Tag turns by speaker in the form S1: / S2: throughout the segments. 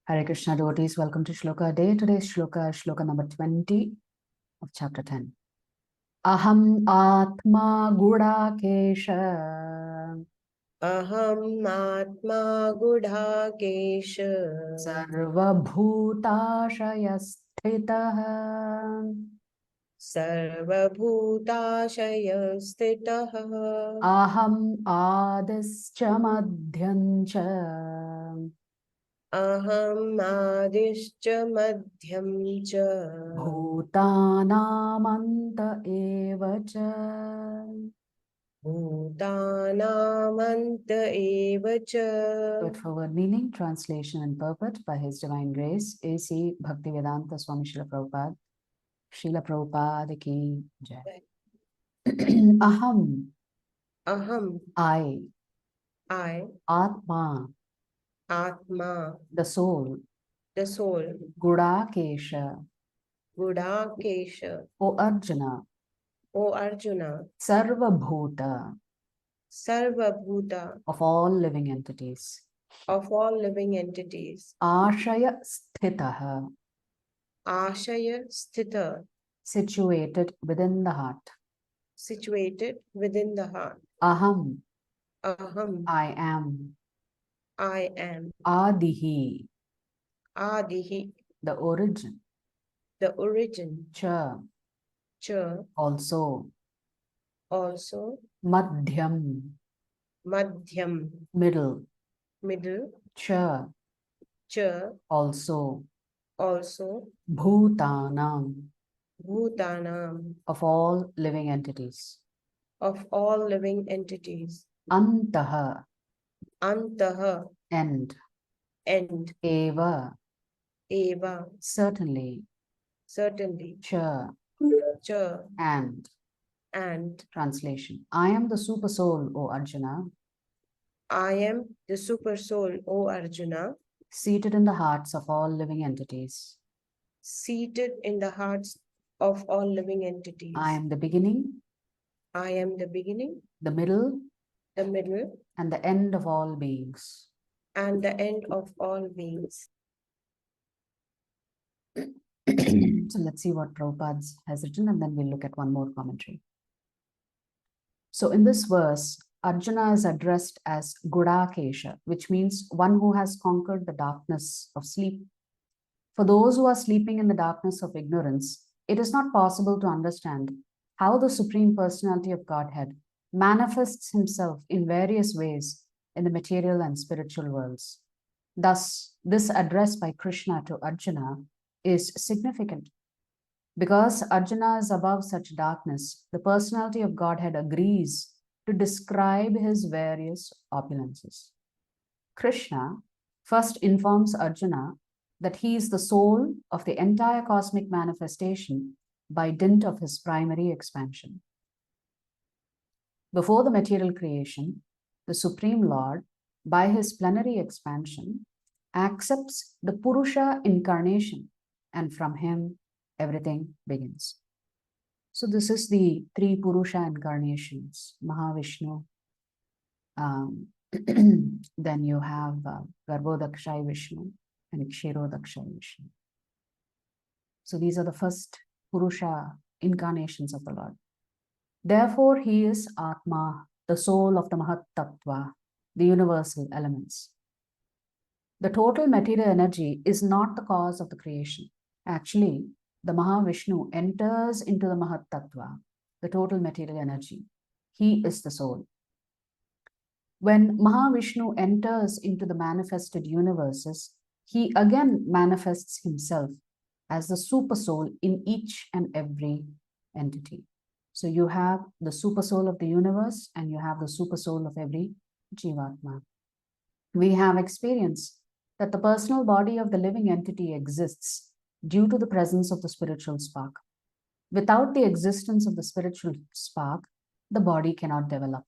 S1: Hare Krishna devotees, welcome to Shloka a Day. Today's Shloka is Shloka number 20 of chapter 10. Aham Atma Gudakesha
S2: Aham Atma Gudhakesha
S1: Sarva Bhutashaya Sthitah
S2: Sarva Bhutashaya Sthitah
S1: Aham Adischa Madhyancha
S2: Aham Adishcha Madhyam Cha
S1: Bhutanamanta Evacha.
S2: Bhutanamanta Evacha.
S1: Straightforward meaning, translation and purport by His Divine Grace, A.C. Bhaktivedanta Swami Srila Prabhupada. Srila Prabhupada ki jai. Aham,
S2: Aham,
S1: I, Atma,
S2: Atma,
S1: the soul,
S2: the soul,
S1: Gudakesha,
S2: Gudhakesha,
S1: O Arjuna,
S2: O Arjuna,
S1: Sarva Bhuta,
S2: Sarva Bhuta,
S1: of all living entities,
S2: of all living entities,
S1: Ashaya Sthitaha,
S2: Ashaya Sthita,
S1: situated within the heart.
S2: situated within the heart.
S1: Aham,
S2: Aham,
S1: I am.
S2: I am.
S1: Adihi,
S2: Adihi,
S1: the origin.
S2: the origin.
S1: Cha,
S2: Cha,
S1: also.
S2: also.
S1: Madhyam,
S2: Madhyam,
S1: middle.
S2: middle.
S1: Cha,
S2: Cha,
S1: also.
S2: also.
S1: Bhutanam,
S2: Bhutanam,
S1: of all living entities.
S2: of all living entities.
S1: Antaha,
S2: Antaha,
S1: end.
S2: end.
S1: Eva,
S2: Eva,
S1: certainly.
S2: certainly.
S1: Cha,
S2: Cha,
S1: and. Translation. I am the super soul, O Arjuna,
S2: I am the super soul, O Arjuna,
S1: seated in the hearts of all living entities.
S2: seated in the hearts of all living entities.
S1: I am the beginning,
S2: I am the beginning,
S1: the middle,
S2: the middle,
S1: and the end of all beings.
S2: and the end of all beings.
S1: So let's see what Prabhupada has written, and then we'll look at one more commentary. So in this verse, Arjuna is addressed as Gudakesha, which means one who has conquered the darkness of sleep. For those who are sleeping in the darkness of ignorance, it is not possible to understand how the Supreme Personality of Godhead manifests himself in various ways in the material and spiritual worlds. Thus, this address by Krishna to Arjuna is significant. Because Arjuna is above such darkness, the personality of Godhead agrees to describe his various opulences. Krishna first informs Arjuna that he is the soul of the entire cosmic manifestation by dint of his primary expansion. Before the material creation, the Supreme Lord, by his plenary expansion, accepts the Purusha incarnation, and from him, everything begins. So this is the three Purusha incarnations, Mahavishnu. Then you have Garbhodakshai Vishnu and Kshirodakshai Vishnu. So these are the first Purusha incarnations of the Lord. Therefore, he is Atma, the soul of the Mahat Tattva, the universal elements. The total material energy is not the cause of the creation. Actually, the Mahavishnu enters into the Mahat Tattva, the total material energy. He is the soul. When Mahavishnu enters into the manifested universes, he again manifests himself as the super soul in each and every entity. So you have the super soul of the universe and you have the super soul of every Jivatma. We have experienced that the personal body of the living entity exists due to the presence of the spiritual spark. Without the existence of the spiritual spark, the body cannot develop.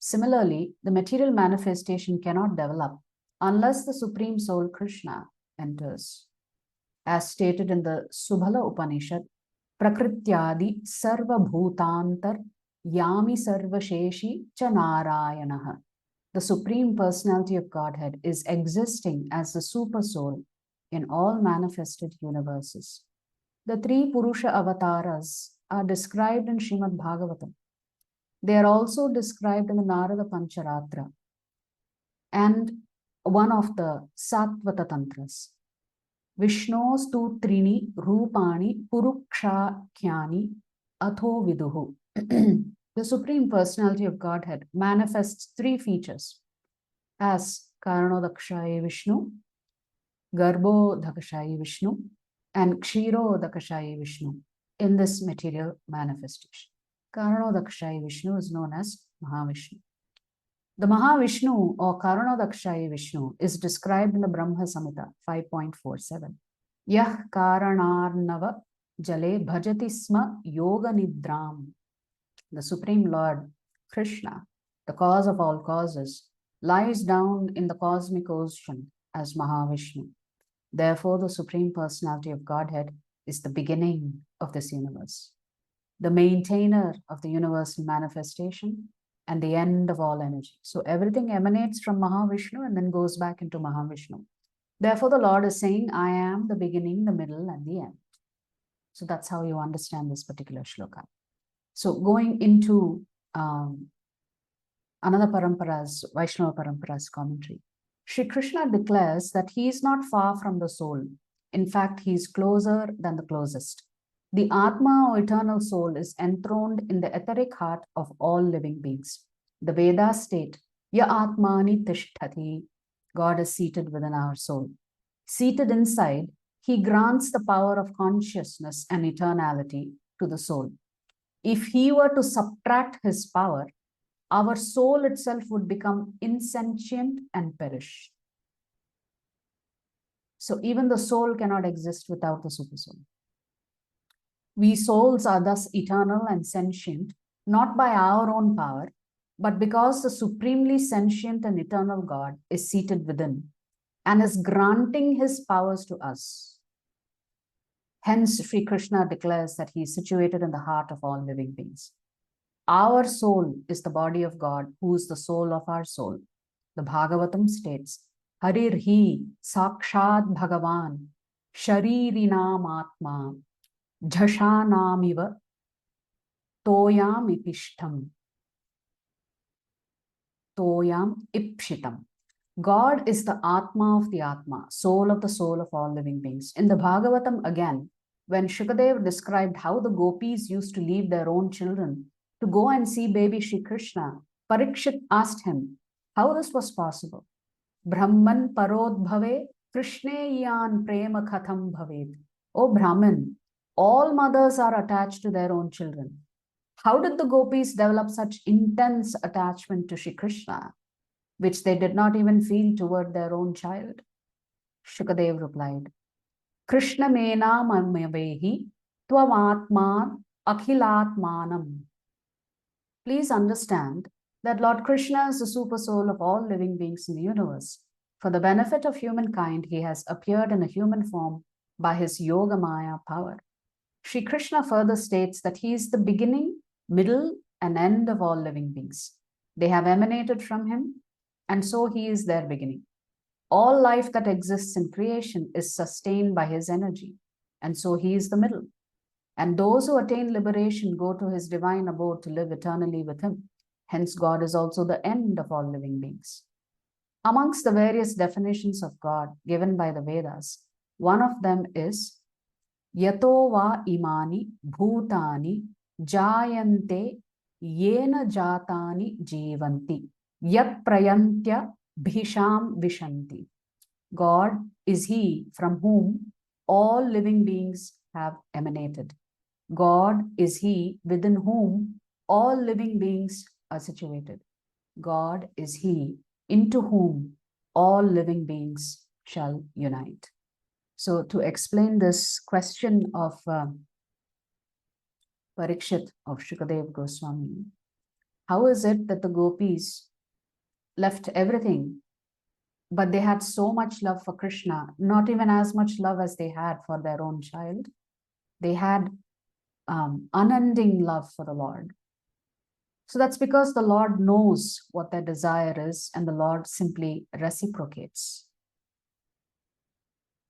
S1: Similarly, the material manifestation cannot develop unless the Supreme Soul Krishna enters. As stated in the Subhala Upanishad, Prakrityadi Sarva Bhutantar Yami Sarva Sheshi Cha Narayanaha. The Supreme Personality of Godhead is existing as the Super Soul in all manifested universes. The three Purusha avatars are described in Srimad Bhagavatam. They are also described in the Narada Pancharatra and one of the Satvata Tantras. Vishnostu trini rupani purukshakhyani atho viduhu. The Supreme Personality of Godhead manifests three features as Karanodakashayi Vishnu, Garbhodakashayi Vishnu, and Kshirodakashayi Vishnu in this material manifestation. Karanodakashayi Vishnu is known as Mahavishnu. The Mahavishnu or Karanodakashayi Vishnu is described in the Brahma Samhita 5.47. Yah Karanarnava Jale Bhajati Sma Yoga Nidram. The Supreme Lord, Krishna, the cause of all causes, lies down in the cosmic ocean as Mahavishnu. Therefore, the Supreme Personality of Godhead is the beginning of this universe, the maintainer of the universal manifestation, and the end of all energy. So everything emanates from Mahavishnu and then goes back into Mahavishnu. Therefore, the Lord is saying, I am the beginning, the middle, and the end. So that's how you understand this particular shloka. So going into another parampara's, Vaishnava parampara's commentary, Shri Krishna declares that he is not far from the soul. In fact, he is closer than the closest. The Atma or eternal soul is enthroned in the etheric heart of all living beings. The Vedas state, Ya Atmani Tishtati, God is seated within our soul. Seated inside, he grants the power of consciousness and eternality to the soul. If he were to subtract his power, our soul itself would become insentient and perish. So even the soul cannot exist without the supersoul. We souls are thus eternal and sentient, not by our own power, but because the supremely sentient and eternal God is seated within and is granting his powers to us. Hence, Sri Krishna declares that he is situated in the heart of all living beings. Our soul is the body of God, who is the soul of our soul. The Bhagavatam states, Harir hi sakshat bhagavan sharirinam atma jhashanamiva toyam ipishtam toyam ipshitam. God is the Atma of the Atma, soul of the soul of all living beings. In the Bhagavatam again, when Shukadev described how the gopis used to leave their own children to go and see baby Shri Krishna, Parikshit asked him how this was possible. Brahman parodbhave Krishneyan prema katham bhaved. O Brahman, all mothers are attached to their own children. How did the gopis develop such intense attachment to Shri Krishna, which they did not even feel toward their own child? Shukadev replied, Krishna mena mamavehi tvamatman akhilatmanam. Please understand that Lord Krishna is the super soul of all living beings in the universe. For the benefit of humankind, he has appeared in a human form by his Yoga Maya power. Shri Krishna further states that he is the beginning, middle, and end of all living beings. They have emanated from him, and so he is their beginning. All life that exists in creation is sustained by his energy, and so he is the middle. And those who attain liberation go to his divine abode to live eternally with him. Hence, God is also the end of all living beings. Amongst the various definitions of God given by the Vedas, one of them is Yato va imani bhutani jayante yena jatani jivanti yat prayantya bhisham vishanti. God is he from whom all living beings have emanated. God is he within whom all living beings are situated. God is he into whom all living beings shall unite. So to explain this question of Parikshit of Shukadev Goswami, how is it that the gopis left everything, but they had so much love for Krishna, not even as much love as they had for their own child? They had unending love for the Lord. So that's because the Lord knows what their desire is, and the Lord simply reciprocates.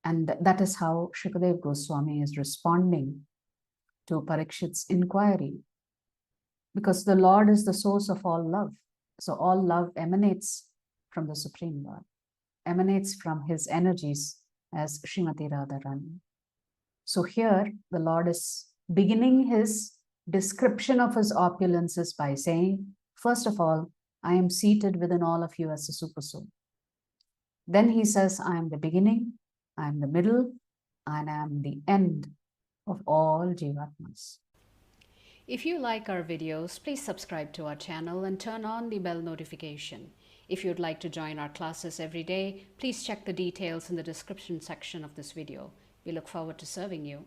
S1: And that is how Shukadev Goswami is responding to Parikshit's inquiry. Because the Lord is the source of all love. So all love emanates from the Supreme Lord, emanates from his energies as Srimati Radharani. So here the Lord is beginning his description of his opulences by saying, first of all, I am seated within all of you as a super soul. Then he says, I am the beginning, I am the middle, and I am the end of all Jivatmas.
S3: If you like our videos, please subscribe to our channel and turn on the bell notification. If you'd like to join our classes every day, please check the details in the description section of this video. We look forward to serving you.